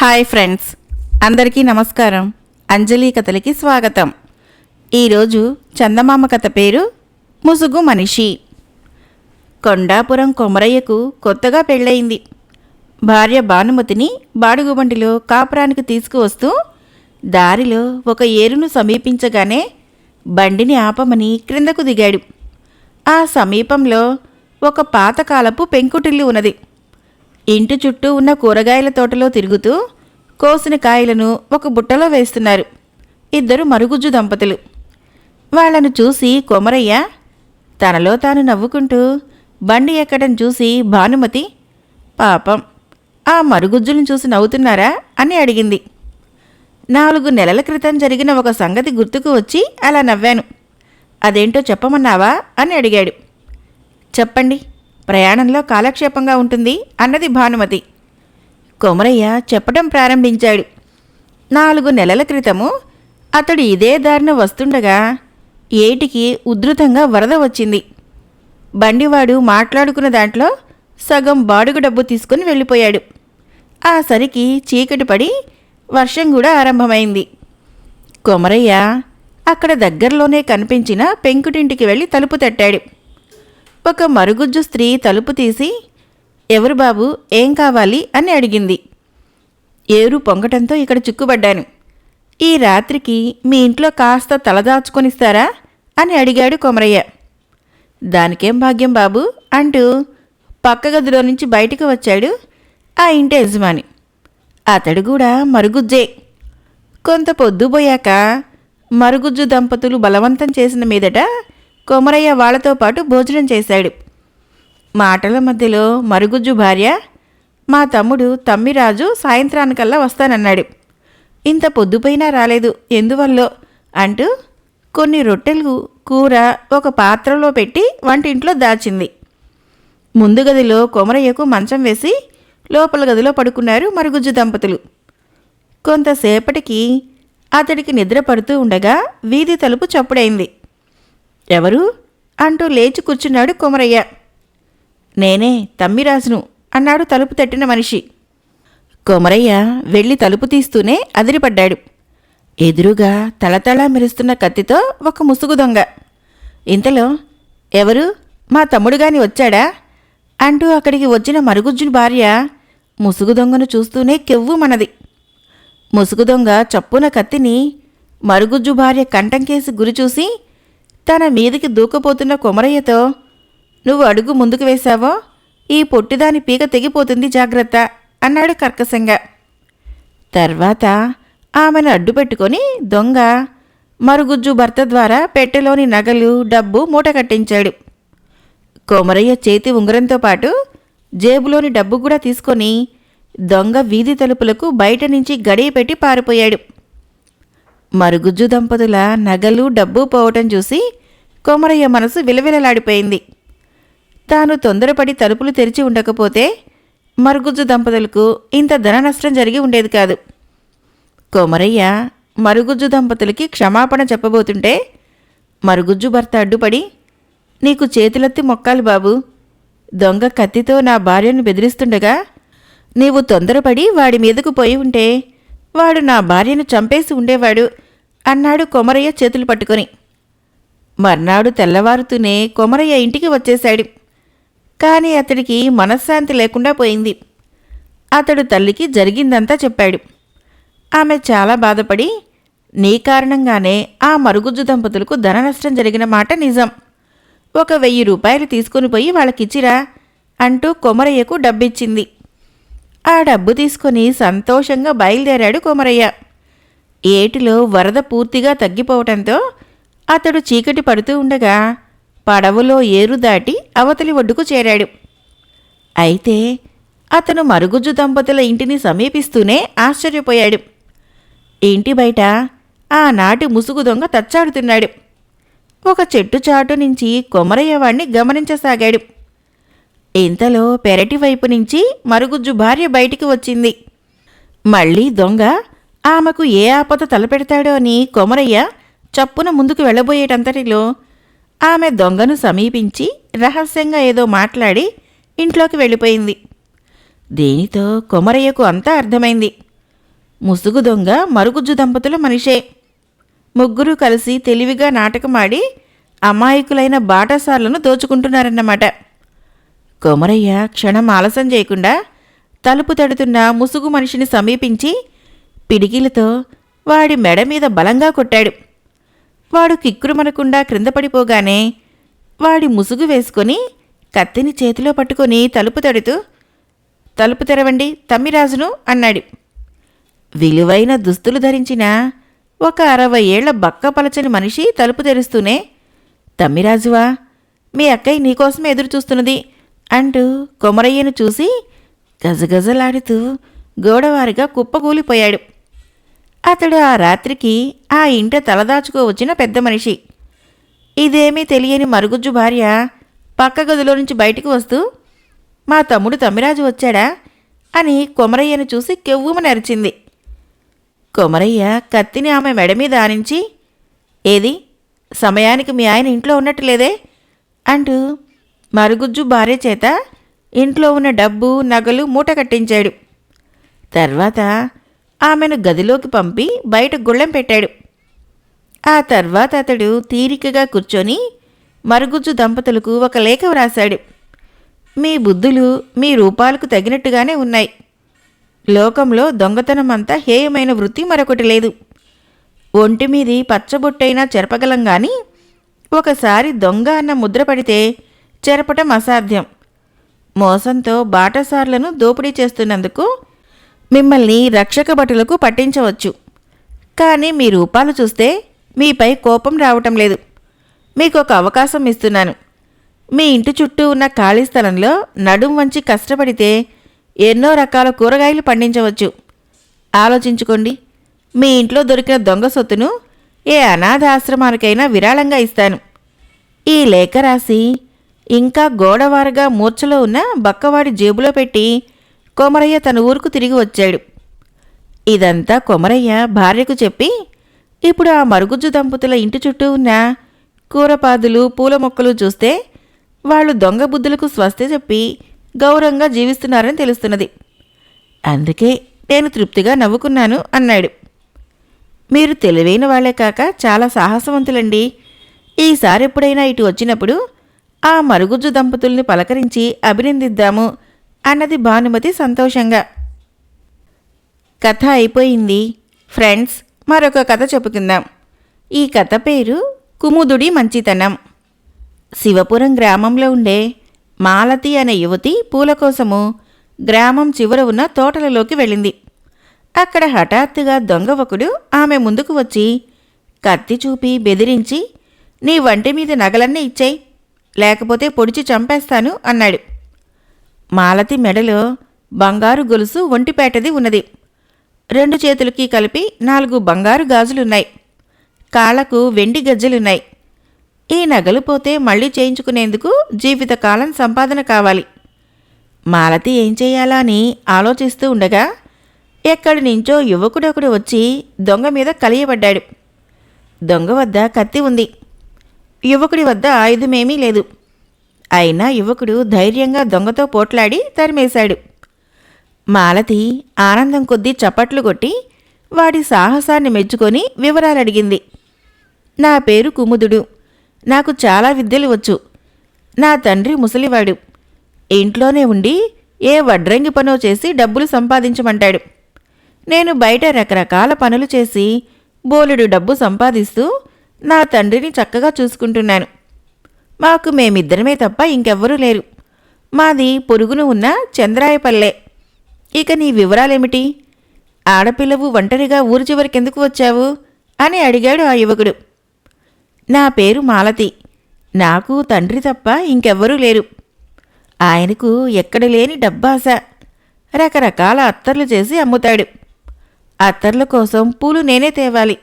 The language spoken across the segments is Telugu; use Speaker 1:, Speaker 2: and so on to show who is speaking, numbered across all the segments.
Speaker 1: హాయ్ ఫ్రెండ్స్, అందరికీ నమస్కారం. అంజలి కథలకి స్వాగతం. ఈరోజు చందమామ కథ పేరు ముసుగు మనిషి. కొండాపురం కొమరయ్యకు కొత్తగా పెళ్ళయింది. భార్య భానుమతిని బాడుగుబండిలో కాపురానికి తీసుకువస్తూ దారిలో ఒక ఏరును సమీపించగానే బండిని ఆపమని క్రిందకు దిగాడు. ఆ సమీపంలో ఒక పాతకాలపు పెంకుటిల్లు ఉన్నది. ఇంటి చుట్టూ ఉన్న కూరగాయల తోటలో తిరుగుతూ కోసిన కాయలను ఒక బుట్టలో వేస్తున్నారు ఇద్దరు మరుగుజ్జు దంపతులు. వాళ్లను చూసి కొమరయ్య తనలో తాను నవ్వుకుంటూ బండి ఎక్కడం చూసి భానుమతి, పాపం ఆ మరుగుజ్జులను చూసి నవ్వుతున్నారా అని అడిగింది. 4 నెలల క్రితం జరిగిన ఒక సంగతి గుర్తుకు వచ్చి అలా నవ్వాను. అదేంటో చెప్పమన్నావా అని అడిగాడు. చెప్పండి, ప్రయాణంలో కాలక్షేపంగా ఉంటుంది అన్నది భానుమతి. కొమరయ్య చెప్పడం ప్రారంభించాడు. 4 నెలల క్రితము అతడు ఇదే దారిన వస్తుండగా ఏటికి ఉధృతంగా వరద వచ్చింది. బండివాడు మాట్లాడుకున్న దాంట్లో సగం బాడుగు డబ్బు తీసుకుని వెళ్ళిపోయాడు. ఆ సరికి చీకటి పడి వర్షం కూడా ఆరంభమైంది. కొమరయ్య అక్కడ దగ్గరలోనే కనిపించిన పెంకుటింటికి వెళ్ళి తలుపు తట్టాడు. ఒక మరుగుజ్జు స్త్రీ తలుపు తీసి, ఎవరు బాబు, ఏం కావాలి అని అడిగింది. ఏరు పొంగటంతో ఇక్కడ చిక్కుబడ్డాను. ఈ రాత్రికి మీ ఇంట్లో కాస్త తలదాచుకొనిస్తారా అని అడిగాడు కొమరయ్య. దానికేం భాగ్యం బాబు అంటూ పక్క గదిలో నుంచి బయటకు వచ్చాడు ఆ ఇంటి యజమాని. అతడు కూడా మరుగుజ్జే. కొంత పొద్దుపోయాక మరుగుజ్జు దంపతులు బలవంతం చేసిన మీదట కొమరయ్య వాళ్లతో పాటు భోజనం చేశాడు. మాటల మధ్యలో మరుగుజ్జు భార్య, మా తమ్ముడు తమ్మిరాజు సాయంత్రానికల్లా వస్తానన్నాడు. ఇంత పొద్దుపోయినా రాలేదు, ఎందువల్లో అంటూ కొన్ని రొట్టెలు కూర ఒక పాత్రలో పెట్టి వంటింట్లో దాచింది. ముందు గదిలో కొమరయ్యకు మంచం వేసి లోపల గదిలో పడుకున్నారు మరుగుజ్జు దంపతులు. కొంతసేపటికి అతడికి నిద్ర పడుతూ ఉండగా వీధి తలుపు చప్పుడైంది. ఎవరు అంటూ లేచి కూర్చున్నాడు కొమరయ్య. నేనే, తమ్మిరాజును అన్నాడు తలుపు తట్టిన మనిషి. కొమరయ్య వెళ్ళి తలుపు తీస్తూనే అదిరిపడ్డాడు. ఎదురుగా తళతళ మెరుస్తున్న కత్తితో ఒక ముసుగు దొంగ. ఇంతలో, ఎవరు, మా తమ్ముడుగాని వచ్చాడా అంటూ అక్కడికి వచ్చిన మరుగుజ్జుని భార్య ముసుగు దొంగను చూస్తూనే కెవ్వుమన్నది. ముసుగు దొంగ చప్పున కత్తిని మరుగుజ్జు భార్య కంఠంకేసి గురిచూసి తన మీదికి దూకపోతున్న కొమరయ్యతో, నువ్వు అడుగు ముందుకు వేశావో ఈ పొట్టిదాని పీక తెగిపోతుంది, జాగ్రత్త అన్నాడు కర్కశంగా. తర్వాత ఆమెను అడ్డుపెట్టుకొని దొంగ మరుగుజ్జు భర్త ద్వారా పెట్టెలోని నగలు డబ్బు మూట కట్టించాడు. కొమరయ్య చేతి ఉంగరంతో పాటు జేబులోని డబ్బు కూడా తీసుకొని దొంగ వీధి తలుపులకు బయట నుంచి గడియ పెట్టి పారిపోయాడు. మరుగుజ్జు దంపతుల నగలు డబ్బు పోవటం చూసి కొమరయ్య మనసు విలవిలలాడిపోయింది. తాను తొందరపడి తలుపులు తెరిచి ఉండకపోతే మరుగుజ్జు దంపతులకు ఇంత ధన నష్టం జరిగి ఉండేది కాదు. కొమరయ్య మరుగుజ్జు దంపతులకి క్షమాపణ చెప్పబోతుంటే మరుగుజ్జు భర్త అడ్డుపడి, నీకు చేతులెత్తి మొక్కాలి బాబు, దొంగ కత్తితో నా భార్యను బెదిరిస్తుండగా నీవు తొందరపడి వాడి మీదకు పోయి ఉంటే వాడు నా భార్యను చంపేసి ఉండేవాడు అన్నాడు కొమరయ్య చేతులు పట్టుకొని. మర్నాడు తెల్లవారుతూనే కొమరయ్య ఇంటికి వచ్చేశాడు. కానీ అతడికి మనశ్శాంతి లేకుండా పోయింది. అతడు తల్లికి జరిగిందంతా చెప్పాడు. ఆమె చాలా బాధపడి, నీ కారణంగానే ఆ మరుగుజ్జు దంపతులకు ధన నష్టం జరిగిన మాట నిజం, ఒక 1000 రూపాయలు తీసుకుని పోయి వాళ్ళకిచ్చిరా అంటూ కొమరయ్యకు డబ్బిచ్చింది. ఆ డబ్బు తీసుకొని సంతోషంగా బయలుదేరాడు కొమరయ్య. ఏటిలో వరద పూర్తిగా తగ్గిపోవటంతో అతడు చీకటి పడుతూ ఉండగా పడవలో ఏరు దాటి అవతలి ఒడ్డుకు చేరాడు. అయితే అతను మరుగుజ్జు దంపతుల ఇంటిని సమీపిస్తూనే ఆశ్చర్యపోయాడు. ఇంటి బయట ఆనాటి ముసుగు దొంగ తచ్చాడుతున్నాడు. ఒక చెట్టు చాటు నుంచి కొమరయ్య వాణ్ణి గమనించసాగాడు. ఇంతలో పెరటి వైపు నుంచి మరుగుజ్జు భార్య బయటికి వచ్చింది. మళ్ళీ దొంగ ఆమెకు ఏ ఆపద తలపెడతాడో అని కొమరయ్య చప్పున ముందుకు వెళ్ళబోయేటంతటిలో ఆమె దొంగను సమీపించి రహస్యంగా ఏదో మాట్లాడి ఇంట్లోకి వెళ్ళిపోయింది. దీనితో కొమరయ్యకు అంతా అర్థమైంది. ముసుగు దొంగ మరుగుజ్జు దంపతుల మనిషే. ముగ్గురు కలిసి తెలివిగా నాటకమాడి అమాయకులైన బాటసార్లను దోచుకుంటున్నారన్నమాట. కొమరయ్య క్షణం ఆలస్యం చేయకుండా తలుపు తడుతున్న ముసుగు మనిషిని సమీపించి పిడికిలతో వాడి మెడ మీద బలంగా కొట్టాడు. వాడు కిక్కురుమనకుండా క్రింద పడిపోగానే వాడి ముసుగు వేసుకొని కత్తిని చేతిలో పట్టుకొని తలుపు తడుతూ, "తలుపు తెరవండి, తమ్మిరాజును" అన్నాడు. విలువైన దుస్తులు ధరించిన ఒక 60 ఏళ్ల బక్కపలచని మనిషి తలుపు తెరుస్తూనే, "తమ్మిరాజువా, మీ అక్కయ్య నీకోసమే ఎదురుచూస్తున్నది" అంటూ కొమరయ్యను చూసి గజగజలాడుతూ గోడవారిగా కుప్పకూలిపోయాడు. అతడు ఆ రాత్రికి ఆ ఇంట తలదాచుకోవచ్చిన పెద్ద మనిషి. ఇదేమీ తెలియని మరుగుజ్జు భార్య పక్క గదిలో నుంచి బయటికి వస్తూ, "మా తమ్ముడు తమ్మిరాజు వచ్చాడా" అని కొమరయ్యను చూసి కెవ్వుమని అరిచింది. కొమరయ్య కత్తిని ఆమె మెడ మీద ఆనించి, "ఏది, సమయానికి మీ ఆయన ఇంట్లో ఉన్నట్టులేదే" అంటూ మరుగుజ్జు భార్య చేత ఇంట్లో ఉన్న డబ్బు నగలు మూట కట్టించాడు. తర్వాత ఆమెను గదిలోకి పంపి బయట గుళ్ళెం పెట్టాడు. ఆ తర్వాత అతడు తీరికగా కూర్చొని మరుగుజ్జు దంపతులకు ఒక లేఖ వ్రాశాడు. "మీ బుద్ధులు మీ రూపాలకు తగినట్టుగానే ఉన్నాయి. లోకంలో దొంగతనం అంతా హేయమైన వృత్తి మరొకటి లేదు. ఒంటిమీది పచ్చబొట్టైనా చెరపగలం గాని ఒకసారి దొంగ అన్న ముద్ర పడితే చెరపటం అసాధ్యం. మోసంతో బాటసార్లను దోపిడీ చేస్తున్నందుకు మిమ్మల్ని రక్షక భటులకు పట్టించవచ్చు. కానీ మీ రూపాలు చూస్తే మీపై కోపం రావటం లేదు. మీకు ఒక అవకాశం ఇస్తున్నాను. మీ ఇంటి చుట్టూ ఉన్న ఖాళీ స్థలంలో నడుం వంచి కష్టపడితే ఎన్నో రకాల కూరగాయలు పండించవచ్చు. ఆలోచించుకోండి. మీ ఇంట్లో దొరికిన దొంగ సొత్తును ఏ అనాథ ఆశ్రమానికైనా విరాళంగా ఇస్తాను." ఈ లేఖ రాసి ఇంకా గోడవారుగా మూర్ఛలో ఉన్న బక్కవాడి జేబులో పెట్టి కొమరయ్య తన ఊరుకు తిరిగి వచ్చాడు. ఇదంతా కొమరయ్య భార్యకు చెప్పి ఇప్పుడు ఆ మరుగుజ్జు దంపతుల ఇంటి చుట్టూ ఉన్న కూరపాదులు పూల మొక్కలు చూస్తే వాళ్ళు దొంగ బుద్ధులకు స్వస్తి చెప్పి గౌరవంగా జీవిస్తున్నారని తెలుస్తున్నది. అందుకే నేను తృప్తిగా నవ్వుకున్నాను అన్నాడు. "మీరు తెలివైన వాళ్లే కాక చాలా సాహసవంతులండి. ఈసారి ఎప్పుడైనా ఇటు వచ్చినప్పుడు ఆ మరుగుజ్జు దంపతుల్ని పలకరించి అభినందిద్దాము" అన్నది భానుమతి సంతోషంగా. కథ అయిపోయింది. ఫ్రెండ్స్, మరొక కథ చెప్పుకుందాం. ఈ కథ పేరు కుముదుడి మంచితనం. శివపురం గ్రామంలో ఉండే మాలతి అనే యువతి పూల కోసము గ్రామం చివర ఉన్న తోటలలోకి వెళ్ళింది. అక్కడ హఠాత్తుగా దొంగ ఒకడు ఆమె ముందుకు వచ్చి కత్తి చూపి బెదిరించి, "నీ వంటి మీద నగలన్నీ ఇచ్చేయి, లేకపోతే పొడిచి చంపేస్తాను" అన్నాడు. మాలతి మెడలో బంగారు గొలుసు ఒంటిపేటది ఉన్నది. 2 చేతులకి కలిపి 4 బంగారు గాజులున్నాయి. కాళ్లకు వెండి గజ్జెలున్నాయి. ఈ నగలు పోతే మళ్లీ చేయించుకునేందుకు జీవితకాలం సంపాదన కావాలి. మాలతి ఏం చేయాలా అని ఆలోచిస్తూ ఉండగా ఎక్కడి నుంచో యువకుడొకడు వచ్చి దొంగ మీద కలియబడ్డాడు. దొంగ వద్ద కత్తి ఉంది. యువకుడి వద్ద ఆయుధమేమీ లేదు. అయినా యువకుడు ధైర్యంగా దొంగతో పోట్లాడి తరిమేశాడు. మాలతి ఆనందం కొద్దీ చప్పట్లు కొట్టి వాడి సాహసాన్ని మెచ్చుకొని వివరాలడిగింది. "నా పేరు కుముదుడు. నాకు చాలా విద్యలు వచ్చు. నా తండ్రి ముసలివాడు. ఇంట్లోనే ఉండి ఏ వడ్రంగి పనో చేసి డబ్బులు సంపాదించమంటాడు. నేను బయట రకరకాల పనులు చేసి బోలెడు డబ్బు సంపాదిస్తూ నా తండ్రిని చక్కగా చూసుకుంటున్నాను. మాకు మేమిద్దరమే తప్ప ఇంకెవ్వరూ లేరు. మాది పొరుగున ఉన్న చంద్రాయపల్లె. ఇక నీ వివరాలేమిటి? ఆడపిల్లవు ఒంటరిగా ఊరు చివరికెందుకు వచ్చావు?" అని అడిగాడు ఆ యువకుడు. "నా పేరు మాలతి. నాకు తండ్రి తప్ప ఇంకెవ్వరూ లేరు. ఆయనకు ఎక్కడ లేని డబ్బాస. రకరకాల అత్తర్లు చేసి అమ్ముతాడు. అత్తర్ల కోసం పూలు నేనే తేవాలి.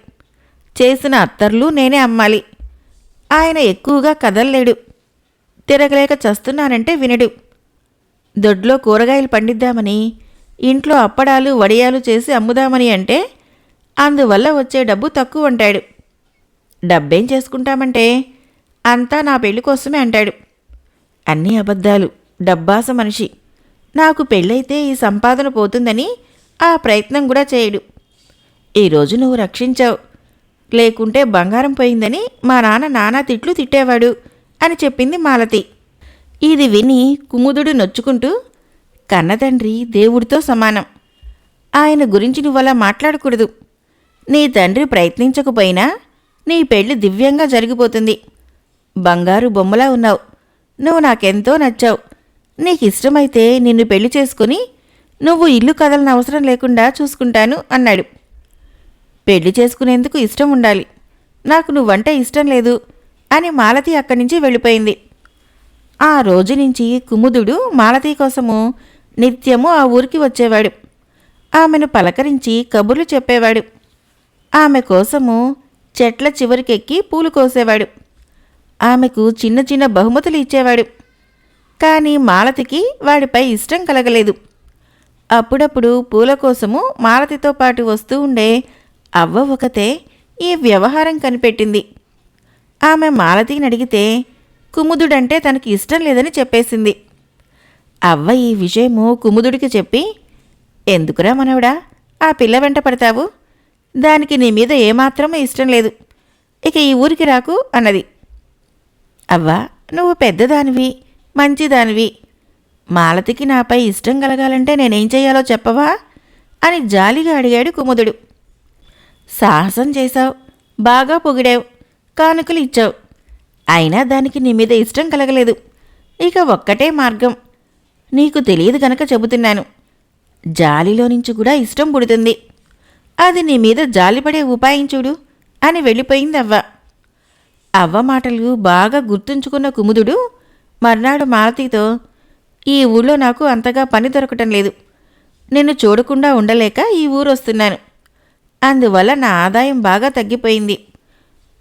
Speaker 1: చేసిన అత్తర్లు నేనే అమ్మాలి. ఆయన ఎక్కువగా కదల్లేడు. తిరగలేక చస్తున్నానంటే వినడు. దొడ్లో కూరగాయలు పండిద్దామని, ఇంట్లో అప్పడాలు వడియాలు చేసి అమ్ముదామని అంటే అందువల్ల వచ్చే డబ్బు తక్కువ అంటాడు. డబ్బేం చేసుకుంటామంటే అంతా నా పెళ్లి కోసమే అంటాడు. అన్నీ అబద్ధాలు. డబ్బాస మనిషి. నాకు పెళ్ళైతే ఈ సంపాదన పోతుందని ఆ ప్రయత్నం కూడా చేయడు. ఈరోజు నువ్వు రక్షించావు, లేకుంటే బంగారం పోయిందని మా నాన్న నానా తిట్లు తిట్టేవాడు అని చెప్పింది మాలతి. ఇది విని కుముదుడు నొచ్చుకుంటూ, కన్నతండ్రి దేవుడితో సమానం, ఆయన గురించి నువ్వలా మాట్లాడకూడదు. నీ తండ్రి ప్రయత్నించకపోయినా నీ పెళ్లి దివ్యంగా జరిగిపోతుంది. బంగారు బొమ్మలా ఉన్నావు, నువ్వు నాకెంతో నచ్చావు. నీకిష్టమైతే నిన్ను పెళ్లి చేసుకుని నువ్వు ఇల్లు కదలనవసరం లేకుండా చూసుకుంటాను అన్నాడు. పెళ్లి చేసుకునేందుకు ఇష్టం ఉండాలి, నాకు నువ్వంటే ఇష్టం లేదు అని మాలతి అక్కడి నుంచి వెళ్ళిపోయింది. ఆ రోజు నుంచి కుముదుడు మాలతి కోసము నిత్యము ఆ ఊరికి వచ్చేవాడు. ఆమెను పలకరించి కబుర్లు చెప్పేవాడు. ఆమె కోసము చెట్ల చివరికెక్కి పూలు కోసేవాడు. ఆమెకు చిన్న చిన్న బహుమతులు ఇచ్చేవాడు. కానీ మాలతికి వాడిపై ఇష్టం కలగలేదు. అప్పుడప్పుడు పూల కోసము మాలతితో పాటు వస్తూ ఉండే అవ్వ ఒకతే ఈ వ్యవహారం కనిపెట్టింది. ఆమె మాలతిని అడిగితే కుముదుడంటే తనకి ఇష్టం లేదని చెప్పేసింది. అవ్వ ఈ విషయము కుముదుడికి చెప్పి, ఎందుకురా మనవడా ఆ పిల్ల వెంట పడతావు, దానికి నీ మీద ఏమాత్రమూ ఇష్టం లేదు, ఇక ఈ ఊరికి రాకు అన్నది. అవ్వా, నువ్వు పెద్దదానివి, మంచిదానివి, మాలతికి నాపై ఇష్టం కలగాలంటే నేనేం చెయ్యాలో చెప్పవా అని జాలిగా అడిగాడు కుముదుడు. సాహసం చేశావు, బాగా పొగిడావు, కానుకలు ఇచ్చావు, అయినా దానికి నీ మీద ఇష్టం కలగలేదు. ఇక ఒక్కటే మార్గం, నీకు తెలియదు గనక చెబుతున్నాను, జాలిలో నుంచి కూడా ఇష్టం పుడుతుంది. అది నీ మీద జాలిపడే ఉపాయం చూడు అని వెళ్ళిపోయింది అవ్వ. అవ్వ మాటలు బాగా గుర్తుంచుకున్న కుముదుడు మర్నాడు మాలతితో, ఈ ఊళ్ళో నాకు అంతగా పని దొరకటం లేదు, నిన్ను చూడకుండా ఉండలేక ఈ ఊరు వస్తున్నాను, అందువల్ల నా ఆదాయం బాగా తగ్గిపోయింది,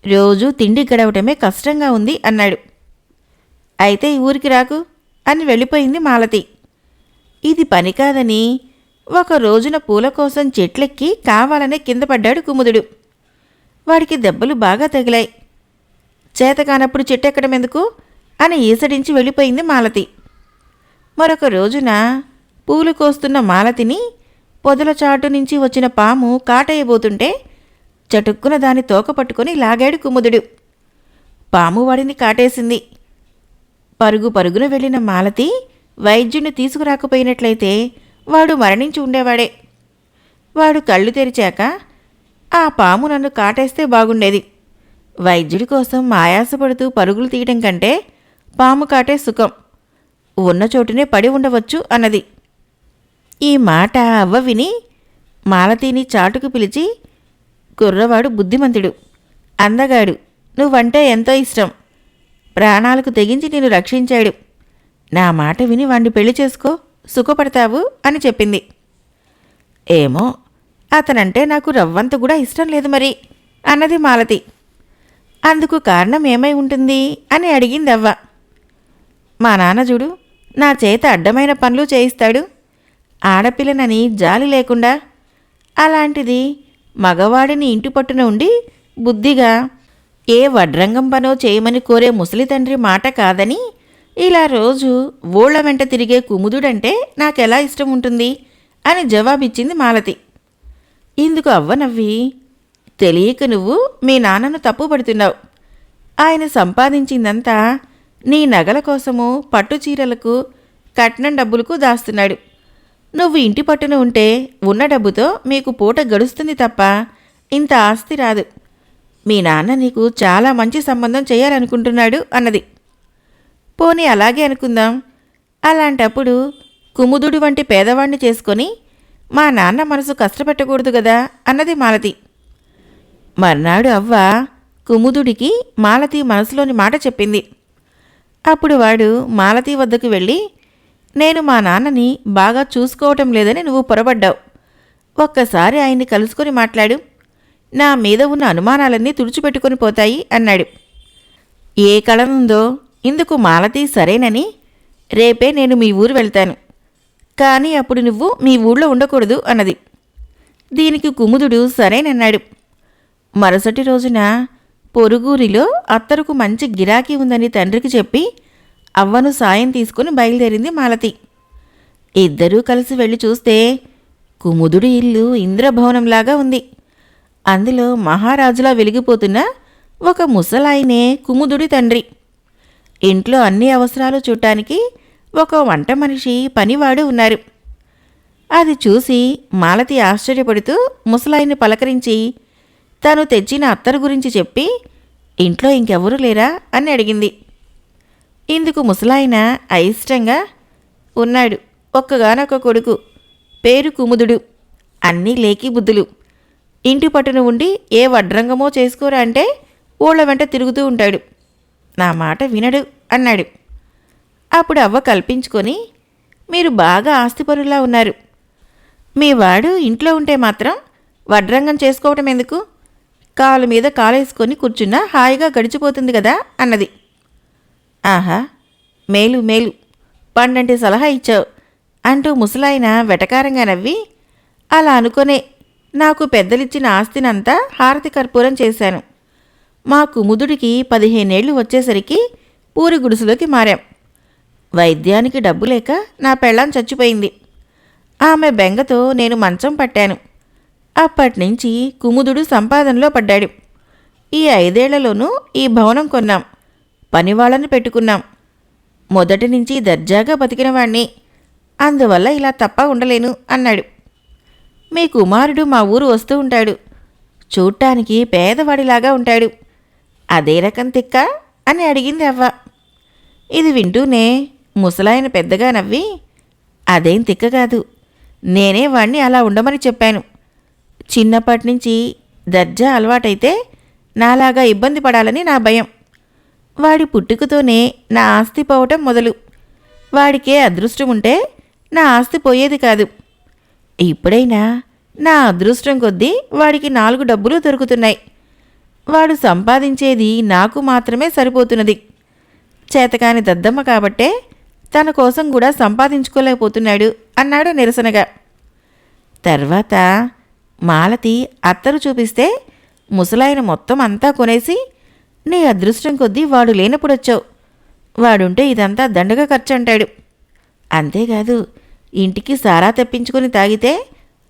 Speaker 1: రోజూ తిండి గడవటమే కష్టంగా ఉంది అన్నాడు. అయితే ఈ ఊరికి రాకు అని వెళ్ళిపోయింది మాలతి. ఇది పని కాదని ఒక రోజున పూల కోసం చెట్లెక్కి కావాలనే కింద పడ్డాడు కుముదుడు. వాడికి దెబ్బలు బాగా తగిలాయి. చేతకానప్పుడు చెట్టెక్కడం ఎందుకు అని ఈసడించి వెళ్ళిపోయింది మాలతి. మరొక రోజున పూలు కోస్తున్న మాలతిని పొదల చాటు నుంచి వచ్చిన పాము కాటేయబోతుంటే చటుక్కున దాని తోక పట్టుకొని లాగాడు కుముదుడు. పాము వాడిని కాటేసింది. పరుగు పరుగున వెళ్ళిన మాలతి వైద్యుని తీసుకురాకపోయినట్లయితే వాడు మరణించి ఉండేవాడే. వాడు కళ్ళు తెరిచాక, ఆ పాము నన్ను కాటేస్తే బాగుండేది, వైద్యుడి కోసం ఆయాసపడుతూ పరుగులు తీయటం కంటే పాము కాటే సుఖం, ఉన్న చోటునే పడి ఉండవచ్చు అన్నది. ఈ మాట అవ్వ విని మాలతిని చాటుకు పిలిచి, కుర్రవాడు బుద్ధిమంతుడు, అందగాడు, నువ్వంటే ఎంతో ఇష్టం, ప్రాణాలకు తెగించి నిన్ను రక్షించాడు, నా మాట విని వాణ్ణి పెళ్లి చేసుకో, సుఖపడతావు అని చెప్పింది. ఏమో, అతనంటే నాకు రవ్వంత కూడా ఇష్టం లేదు మరి అన్నది మాలతి. అందుకు కారణం ఏమై ఉంటుంది అని అడిగింది అవ్వ. మా నాన్న చూడు, నా చేత అడ్డమైన పనులు చేయిస్తాడు, ఆడపిల్లనని జాలి లేకుండా, అలాంటిది మగవాడిని ఇంటి పట్టున ఉండి బుద్ధిగా ఏ వడ్రంగం పనో చేయమని కోరే ముసలి తండ్రి మాట కాదని ఇలా రోజు ఊళ్ళ వెంట తిరిగే కుముదుడంటే నాకెలా ఇష్టం ఉంటుంది అని జవాబిచ్చింది మాలతి. ఇందుకు అవ్వ నవ్వి, తెలియక నువ్వు మీ నాన్నను తప్పుపడుతున్నావు, ఆయన సంపాదించిందంతా నీ నగల కోసము పట్టుచీరలకు కట్నం డబ్బులకు దాస్తున్నాడు, నువ్వు ఇంటి పట్టున ఉంటే ఉన్న డబ్బుతో మీకు పూట గడుస్తుంది తప్ప ఇంత ఆస్తి రాదు, మీ నాన్న నీకు చాలా మంచి సంబంధం చేయాలనుకుంటున్నాడు అన్నది. పోనీ అలాగే అనుకుందాం, అలాంటప్పుడు కుముదుడు వంటి పేదవాణ్ణి చేసుకొని మా నాన్న మనసు కష్టపెట్టకూడదు కదా అన్నది మాలతి. మర్నాడు అవ్వ కుముదుడికి మాలతి మనసులోని మాట చెప్పింది. అప్పుడు వాడు మాలతి వద్దకు వెళ్ళి, నేను మా నాన్నని బాగా చూసుకోవటం లేదని నువ్వు పొరబడ్డావు, ఒక్కసారి ఆయన్ని కలుసుకొని మాట్లాడు, నా మీద ఉన్న అనుమానాలన్నీ తుడిచిపెట్టుకొని పోతాయి అన్నాడు. ఏ కళనుందో ఇందుకు మాలతి సరేనని, రేపే నేను మీ ఊరు వెళ్తాను, కానీ అప్పుడు నువ్వు మీ ఊళ్ళో ఉండకూడదు అన్నది. దీనికి కుముదుడు సరేనన్నాడు. మరుసటి రోజున పొరుగురిలో అత్తరుకు మంచి గిరాకీ ఉందని తండ్రికి చెప్పి అవ్వను సాయం తీసుకుని బయలుదేరింది మాలతి. ఇద్దరూ కలిసి వెళ్ళి చూస్తే కుముదుడి ఇల్లు ఇంద్రభవనంలాగా ఉంది. అందులో మహారాజులా వెలిగిపోతున్న ఒక ముసలాయనే కుముదుడి తండ్రి. ఇంట్లో అన్ని అవసరాలు చూడటానికి ఒక వంట మనిషి పనివాడు ఉన్నారు. అది చూసి మాలతి ఆశ్చర్యపడుతూ ముసలాయన్ని పలకరించి తను తెచ్చిన అత్తరు గురించి చెప్పి ఇంట్లో ఇంకెవరూ లేరా అని అడిగింది. ఇందుకు ముసలాయన అయిష్టంగా, ఉన్నాడు, ఒక్కగానొక్క కొడుకు, పేరు కుముదుడు, అన్నీ లేకి బుద్ధులు, ఇంటి పట్టున ఉండి ఏ వడ్రంగమో చేసుకోరా అంటే ఊళ్ళ వెంట తిరుగుతూ ఉంటాడు, నా మాట వినడు అన్నాడు. అప్పుడు అవ్వ కల్పించుకొని, మీరు బాగా ఆస్తిపరులా ఉన్నారు, మీ వాడు ఇంట్లో ఉంటే మాత్రం వడ్రంగం చేసుకోవటం ఎందుకు, కాలు మీద కాలేసుకొని కూర్చున్నా హాయిగా గడిచిపోతుంది కదా అన్నది. ఆహా, మేలు మేలు, పండంటి సలహా ఇచ్చావు అంటూ ముసలాయన వెటకారంగా నవ్వి, అలా అనుకునే నాకు పెద్దలిచ్చిన ఆస్తినంతా హారతి కర్పూరం చేశాను. మా కుముదుడికి 15 ఏళ్ళు వచ్చేసరికి పూరి గుడిసెలోకి మారాం. వైద్యానికి డబ్బు లేక నా పెళ్ళాం చచ్చిపోయింది. ఆమె బెంగతో నేను మంచం పట్టాను. అప్పటినుంచి కుముదుడు సంపాదనలో పడ్డాడు. ఈ 5 ఏళ్లలోనూ ఈ భవనం కొన్నాం, పనివాళ్ళని పెట్టుకున్నాం. మొదటి నుంచి దర్జాగా బతికినవాణ్ణి, అందువల్ల ఇలా తప్ప ఉండలేను అన్నాడు. మీ కుమారుడు మా ఊరు వస్తూ ఉంటాడు, చూడ్డానికి పేదవాడిలాగా ఉంటాడు, అదే రకం తిక్క అని అడిగింది అవ్వ. ఇది వింటూనే ముసలాయన పెద్దగా నవ్వి, అదేం తిక్క కాదు, నేనే వాణ్ణి అలా ఉండమని చెప్పాను. చిన్నప్పటి నుంచి దర్జా అలవాటైతే నాలాగా ఇబ్బంది పడాలని నా భయం. వాడి పుట్టుకతోనే నా ఆస్తి పోవటం మొదలు. వాడికే అదృష్టం ఉంటే నా ఆస్తి పోయేది కాదు. ఇప్పుడైనా నా అదృష్టం కొద్దీ వాడికి 4 డబ్బులు దొరుకుతున్నాయి. వాడు సంపాదించేది నాకు మాత్రమే సరిపోతున్నది. చేతకాని దద్దమ్మ కాబట్టే తన కోసం కూడా సంపాదించుకోలేకపోతున్నాడు అన్నాడు నిరసనగా. తర్వాత మాలతి అత్తరు చూపిస్తే ముసలాయన మొత్తం అంతా కొనేసి, నీ అదృష్టం కొద్దీ వాడు లేనప్పుడొచ్చావు, వాడుంటే ఇదంతా దండగా ఖర్చు అంటాడు. అంతేకాదు, ఇంటికి సారా తెప్పించుకొని తాగితే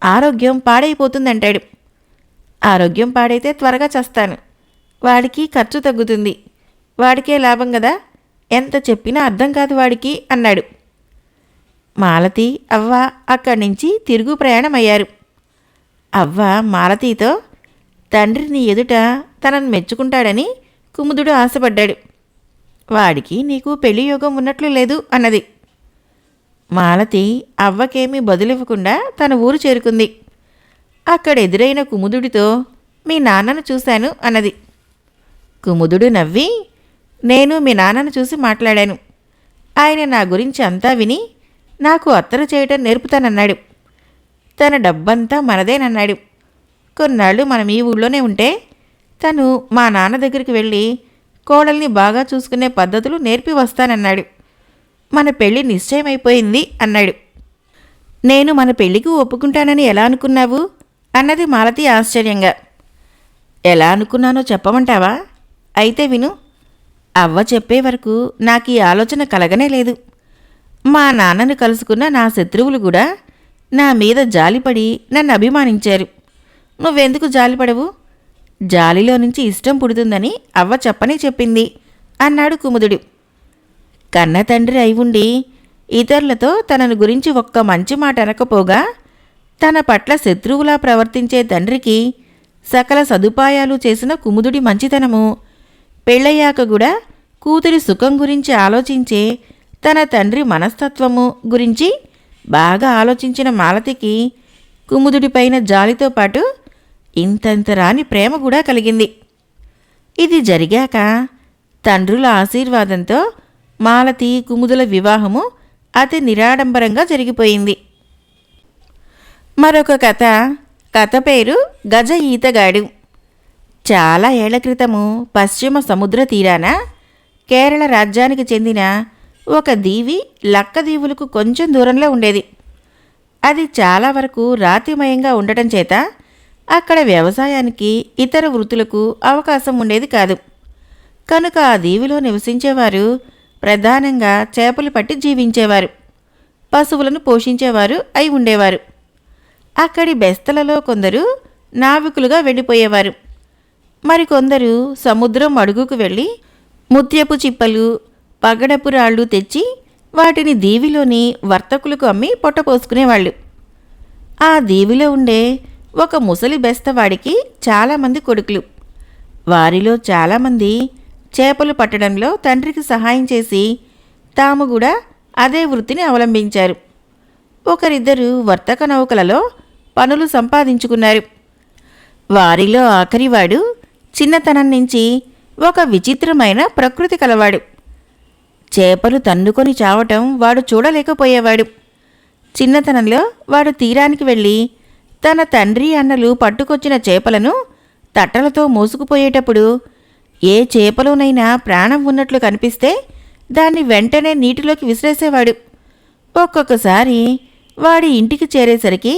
Speaker 1: ఆరోగ్యం పాడైపోతుందంటాడు. ఆరోగ్యం పాడైతే త్వరగా చస్తాను, వాడికి ఖర్చు తగ్గుతుంది, వాడికే లాభం కదా, ఎంత చెప్పినా అర్థం కాదు వాడికి అన్నాడు. మాలతి అవ్వ అక్కడి నుంచి తిరుగు ప్రయాణమయ్యారు. అవ్వ మాలతీతో, తండ్రి నీ ఎదుట తనను మెచ్చుకుంటాడని కుముదుడు ఆశపడ్డాడు, వాడికి నీకు పెళ్లి యోగం ఉన్నట్లు లేదు అన్నది. మాలతి అవ్వకేమీ బదులివ్వకుండా తన ఊరు చేరుకుంది. అక్కడ ఎదురైన కుముదుడితో, మీ నాన్నను చూశాను అన్నది. కుముదుడు నవ్వి, నేను మీ నాన్నను చూసి మాట్లాడాను, ఆయన నా గురించి అంతా విని నాకు అత్తరు చేయటం నేర్పుతానన్నాడు. తన డబ్బంతా మనదేనన్నాడు. కొన్నాళ్ళు మనం ఈ ఊళ్ళోనే ఉంటే తను మా నాన్న దగ్గరికి వెళ్ళి కోడల్ని బాగా చూసుకునే పద్ధతులు నేర్పి వస్తానన్నాడు. మన పెళ్లి నిశ్చయమైపోయింది అన్నాడు. నేను మన పెళ్లికి ఒప్పుకుంటానని ఎలా అనుకున్నావు అన్నది మాలతి ఆశ్చర్యంగా. ఎలా అనుకున్నానో చెప్పమంటావా? అయితే విను. అవ్వ చెప్పే వరకు నాకు ఈ ఆలోచన కలగనే లేదు. మా నాన్నను కలుసుకున్న నా శత్రువులు కూడా నా మీద జాలిపడి నన్ను అభిమానించారు. నువ్వెందుకు జాలిపడవు? జాలిలో నుంచి ఇష్టం పుడుతుందని అవ్వ చెప్పనే చెప్పింది అన్నాడు కుముదుడు. కన్న తండ్రి అయి ఉండి ఇతరులతో తనను గురించి ఒక్క మంచి మాట అనకపోగా తన పట్ల శత్రువులా ప్రవర్తించే తండ్రికి సకల సదుపాయాలు చేసిన కుముదుడి మంచితనము, పెళ్ళయ్యాక కూడా కూతురి సుఖం గురించి ఆలోచించే తన తండ్రి మనస్తత్వము గురించి బాగా ఆలోచించిన మాలతికి కుముదుడిపైన జాలితో పాటు ఇంతంత రాని ప్రేమ కూడా కలిగింది. ఇది జరిగాక తండ్రుల ఆశీర్వాదంతో మాలతి కుముదుల వివాహము అతి నిరాడంబరంగా జరిగిపోయింది. మరొక కథ పేరు గజ ఈతగాడు. చాలా ఏళ్ల క్రితము పశ్చిమ సముద్ర తీరాన కేరళ రాజ్యానికి చెందిన ఒక దీవి లక్కదీవులకు కొంచెం దూరంలో ఉండేది. అది చాలా వరకు రాతిమయంగా ఉండటం చేత అక్కడ వ్యవసాయానికి ఇతర వృత్తులకు అవకాశం ఉండేది కాదు. కనుక ఆ దీవిలో నివసించేవారు ప్రధానంగా చేపలు పట్టి జీవించేవారు, పశువులను పోషించేవారు అయి ఉండేవారు. అక్కడి బెస్తలలో కొందరు నావికులుగా వెళ్ళిపోయేవారు. మరికొందరు సముద్రం అడుగుకు వెళ్ళి ముత్యపు చిప్పలు, పగడపు రాళ్ళు తెచ్చి వాటిని దీవిలోని వర్తకులకు అమ్మి పొట్టపోసుకునేవాళ్ళు. ఆ దీవిలో ఉండే ఒక ముసలి బెస్తవాడికి చాలామంది కొడుకులు. వారిలో చాలామంది చేపలు పట్టడంలో తండ్రికి సహాయం చేసి తాము కూడా అదే వృత్తిని అవలంబించారు. ఒకరిద్దరు వర్తక నౌకలలో పనులు సంపాదించుకున్నారు. వారిలో ఆఖరివాడు చిన్నతనం నుంచి ఒక విచిత్రమైన ప్రకృతి కలవాడు. చేపలు తన్నుకొని చావటం వాడు చూడలేకపోయేవాడు. చిన్నతనంలో వాడు తీరానికి వెళ్ళి తన తండ్రి అన్నలు పట్టుకొచ్చిన చేపలను తట్టలతో మోసుకుపోయేటప్పుడు ఏ చేపలోనైనా ప్రాణం ఉన్నట్లు కనిపిస్తే దాన్ని వెంటనే నీటిలోకి విసిరేసేవాడు. ఒక్కొక్కసారి వాడి ఇంటికి చేరేసరికి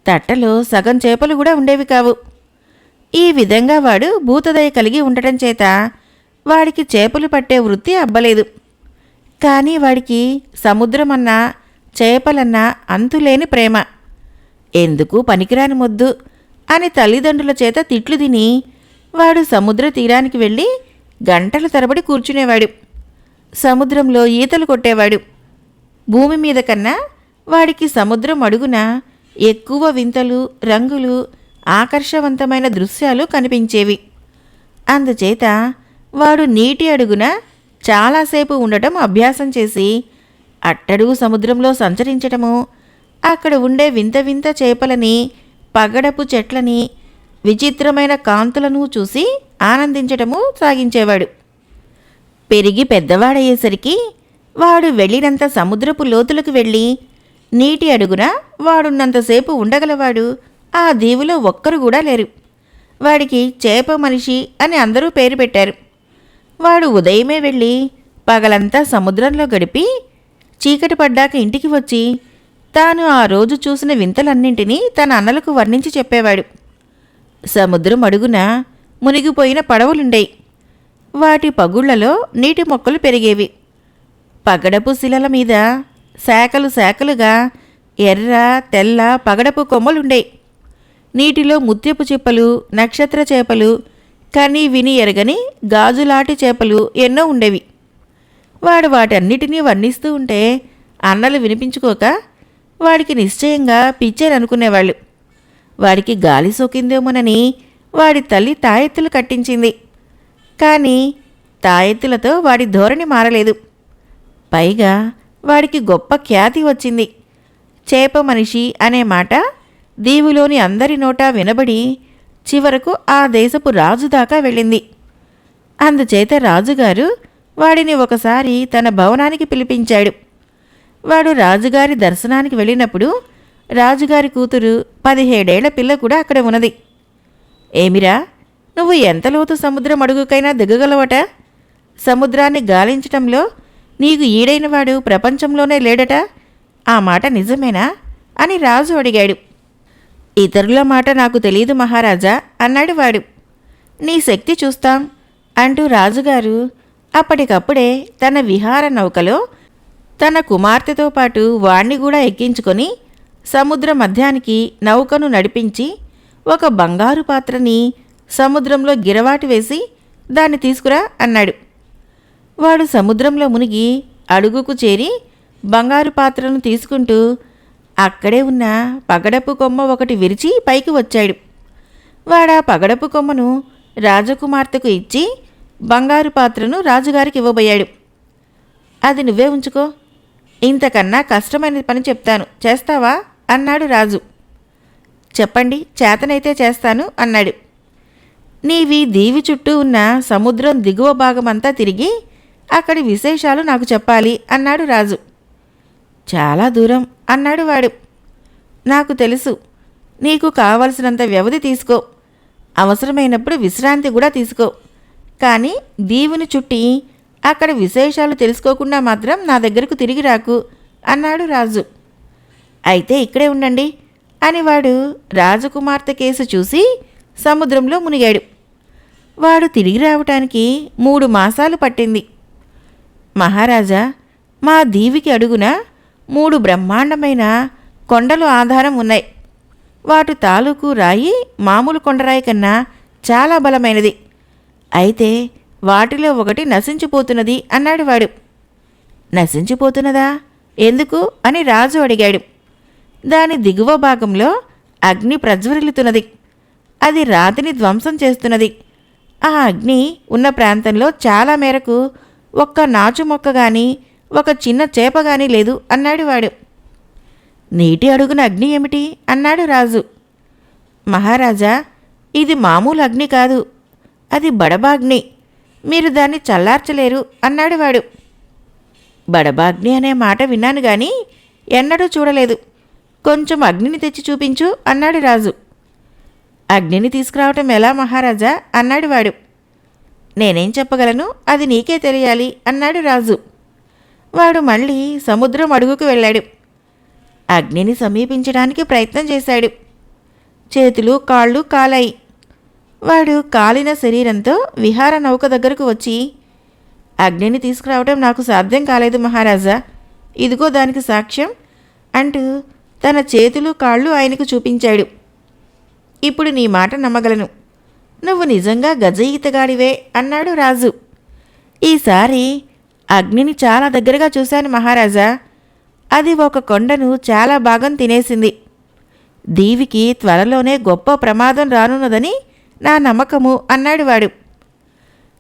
Speaker 1: తట్టలో సగం చేపలు కూడా ఉండేవి కావు. ఈ విధంగా వాడు భూతదయ కలిగి ఉండటం చేత వాడికి చేపలు పట్టే వృత్తి అబ్బలేదు. కానీ వాడికి సముద్రమన్నా చేపలన్నా అంతులేని ప్రేమ. ఎందుకు పనికిరాని మొద్దు అని తల్లిదండ్రుల చేత తిట్లు తిని వాడు సముద్ర తీరానికి వెళ్ళి గంటల తరబడి కూర్చునేవాడు. సముద్రంలో ఈతలు కొట్టేవాడు. భూమి మీద కన్నా వాడికి సముద్రం అడుగున ఎక్కువ వింతలు, రంగులు, ఆకర్షవంతమైన దృశ్యాలు కనిపించేవి. అందుచేత వాడు నీటి అడుగున చాలాసేపు ఉండటం అభ్యాసం చేసి అట్టడుగు సముద్రంలో సంచరించటము, అక్కడ ఉండే వింత వింత చేపలని, పగడపు చెట్లని, విచిత్రమైన కాంతులను చూసి ఆనందించటము సాగించేవాడు. పెరిగి పెద్దవాడయ్యేసరికి వాడు వెళ్ళినంత సముద్రపు లోతులకు వెళ్ళి నీటి అడుగున వాడున్నంతసేపు ఉండగలవాడు ఆ దీవులో ఒక్కరు కూడా లేరు. వాడికి చేప మనిషి అని అందరూ పేరు పెట్టారు. వాడు ఉదయమే వెళ్ళి పగలంతా సముద్రంలో గడిపి చీకటి పడ్డాక ఇంటికి వచ్చి తాను ఆ రోజు చూసిన వింతలన్నింటినీ తన అన్నలకు వర్ణించి చెప్పేవాడు. సముద్రం అడుగున మునిగిపోయిన పడవలుండేవి. వాటి పగుళ్లలో నీటి మొక్కలు పెరిగేవి. పగడపు శిలల మీద శాఖలు శాఖలుగా ఎర్ర, తెల్ల పగడపు కొమ్మలుండేవి. నీటిలో ముత్యపు చిప్పలు, నక్షత్ర చేపలు, కని విని ఎరగని గాజులాటి చేపలు ఎన్నో ఉండేవి. వాడు వాటన్నిటినీ వర్ణిస్తూ ఉంటే అన్నలు వినిపించుకోక వాడికి నిశ్చయంగా పిచ్చేరనుకునేవాళ్ళు. వాడికి గాలి సోకిందేమోనని వాడి తల్లి తాయెత్తులు కట్టించింది. కానీ తాయెత్తులతో వాడి ధోరణి మారలేదు. పైగా వాడికి గొప్ప ఖ్యాతి వచ్చింది. చేప మనిషి అనే మాట దీవులోని అందరి నోటా వినబడి చివరకు ఆ దేశపు రాజు దాకా వెళ్ళింది. అందుచేత రాజుగారు వాడిని ఒకసారి తన భవనానికి పిలిపించాడు. వాడు రాజుగారి దర్శనానికి వెళ్ళినప్పుడు రాజుగారి కూతురు 17 ఏళ్ల పిల్ల కూడా అక్కడ ఉన్నది. ఏమిరా, నువ్వు ఎంత లోతు సముద్రం అడుగుకైనా దిగగలవట? సముద్రాన్ని గాలించటంలో నీకు ఈడైనవాడు ప్రపంచంలోనే లేడట. ఆ మాట నిజమేనా అని రాజు అడిగాడు. ఇతరుల మాట నాకు తెలీదు మహారాజా అన్నాడు వాడు. నీ శక్తి చూస్తాం అంటూ రాజుగారు అప్పటికప్పుడే తన విహార నౌకలో తన కుమార్తెతో పాటు వాణ్ణి కూడా ఎక్కించుకొని సముద్ర మధ్యానికి నౌకను నడిపించి ఒక బంగారు పాత్రని సముద్రంలో గిరవాటి వేసి దాన్ని తీసుకురా అన్నాడు. వాడు సముద్రంలో మునిగి అడుగుకు చేరి బంగారు పాత్రను తీసుకుంటూ అక్కడే ఉన్న పగడపు కొమ్మ ఒకటి విరిచి పైకి వచ్చాడు. వాడా పగడపు కొమ్మను రాజకుమార్తెకు ఇచ్చి బంగారు పాత్రను రాజుగారికి ఇవ్వబోయాడు. అది నువ్వే ఉంచుకో, ఇంతకన్నా కష్టమైన పని చెప్తాను, చేస్తావా అన్నాడు రాజు. చెప్పండి, చేతనైతే చేస్తాను అన్నాడు. నీవి దీవి చుట్టూ ఉన్న సముద్రం దిగువ భాగమంతా తిరిగి అక్కడి విశేషాలు నాకు చెప్పాలి అన్నాడు రాజు. చాలా దూరం అన్నాడు వాడు. నాకు తెలుసు, నీకు కావలసినంత వ్యవధి తీసుకో, అవసరమైనప్పుడు విశ్రాంతి కూడా తీసుకో, కానీ దీవుని చుట్టి అక్కడ విశేషాలు తెలుసుకోకుండా మాత్రం నా దగ్గరకు తిరిగి రాకు అన్నాడు రాజు. అయితే ఇక్కడే ఉండండి అని వాడు రాజకుమార్తె కేసు చూసి సముద్రంలో మునిగాడు. వాడు తిరిగి రావటానికి 3 మాసాలు పట్టింది. మహారాజా, మా దీవికి అడుగున 3 బ్రహ్మాండమైన కొండలు ఆధారం ఉన్నాయి. వాటి తాలూకు రాయి మామూలు కొండరాయి కన్నా చాలా బలమైనది. అయితే వాటిలో ఒకటి నశించిపోతున్నది అన్నాడు వాడు. నశించిపోతున్నదా? ఎందుకు అని రాజు అడిగాడు. దాని దిగువ భాగంలో అగ్ని ప్రజ్వరిల్లుతున్నది. అది రాతిని ధ్వంసం చేస్తున్నది. ఆ అగ్ని ఉన్న ప్రాంతంలో చాలా మేరకు ఒక్క నాచు మొక్క గాని ఒక చిన్న చేప గాని లేదు అన్నాడు వాడు. నీటి అడుగున అగ్ని ఏమిటి అన్నాడు రాజు. మహారాజా, ఇది మామూలు అగ్ని కాదు, అది బడబాగ్ని. మీరు దాన్ని చల్లార్చలేరు అన్నాడు వాడు. బడబాగ్ని అనే మాట విన్నాను గాని ఎన్నడూ చూడలేదు. కొంచెం అగ్నిని తెచ్చి చూపించు అన్నాడు రాజు. అగ్నిని తీసుకురావటం ఎలా మహారాజా అన్నాడు వాడు. నేనేం చెప్పగలను, అది నీకే తెలియాలి అన్నాడు రాజు. వాడు మళ్ళీ సముద్రం అడుగుకు వెళ్ళాడు. అగ్నిని సమీపించడానికి ప్రయత్నం చేశాడు. చేతులు కాళ్ళు కాలాయి. వాడు కాలిన శరీరంతో విహార నౌక దగ్గరకు వచ్చి, అగ్నిని తీసుకురావటం నాకు సాధ్యం కాలేదు మహారాజా, ఇదిగో దానికి సాక్ష్యం అంటూ తన చేతులు కాళ్ళు ఆయనకు చూపించాడు. ఇప్పుడు నీ మాట నమ్మగలను, నువ్వు నిజంగా గజ ఈతగాడివే అన్నాడు రాజు. ఈసారి అగ్నిని చాలా దగ్గరగా చూశాను మహారాజా. అది ఒక కొండను చాలా భాగం తినేసింది. దీవికి త్వరలోనే గొప్ప ప్రమాదం రానున్నదని నా నమ్మకము అన్నాడు వాడు.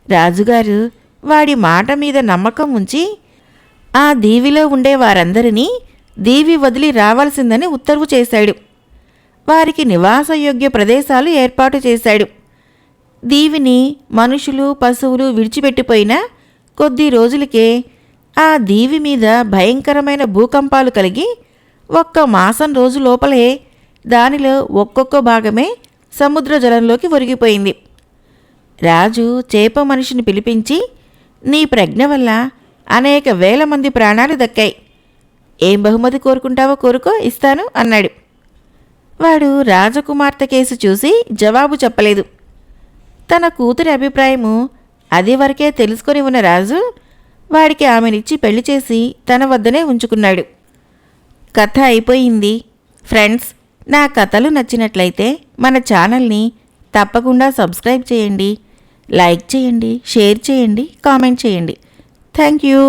Speaker 1: రాజుగారు వాడి మాట మీద నమ్మకం ఉంచి ఆ దీవిలో ఉండే వారందరినీ దీవి వదిలి రావాల్సిందని ఉత్తర్వు చేశాడు. వారికి నివాసయోగ్య ప్రదేశాలు ఏర్పాటు చేశాడు. దీవిని మనుషులు పశువులు విడిచిపెట్టిపోయిన కొద్ది రోజులకే ఆ దీవి మీద భయంకరమైన భూకంపాలు కలిగి 1 మాసం రోజు లోపలే దానిలో ఒక్కొక్క భాగమే సముద్ర జలంలోకి ఒరిగిపోయింది. రాజు చేప మనిషిని పిలిపించి, నీ ప్రజ్ఞ వల్ల అనేక వేల మంది ప్రాణాలు దక్కాయి. ఏం బహుమతి కోరుకుంటావో కోరుకో, ఇస్తాను అన్నాడు. వాడు రాజకుమార్తె కేసు చూసి జవాబు చెప్పలేదు. తన కూతురి అభిప్రాయము అది వరకే తెలుసుకొని ఉన్న రాజు వాడికి ఆమెనిచ్చి పెళ్లి చేసి తన వద్దనే ఉంచుకున్నాడు. కథ అయిపోయింది. ఫ్రెండ్స్, నా కథలు నచ్చినట్లయితే మన ఛానల్ని తప్పకుండా సబ్స్క్రైబ్ చేయండి, లైక్ చేయండి, షేర్ చేయండి, కామెంట్ చేయండి. Thank you.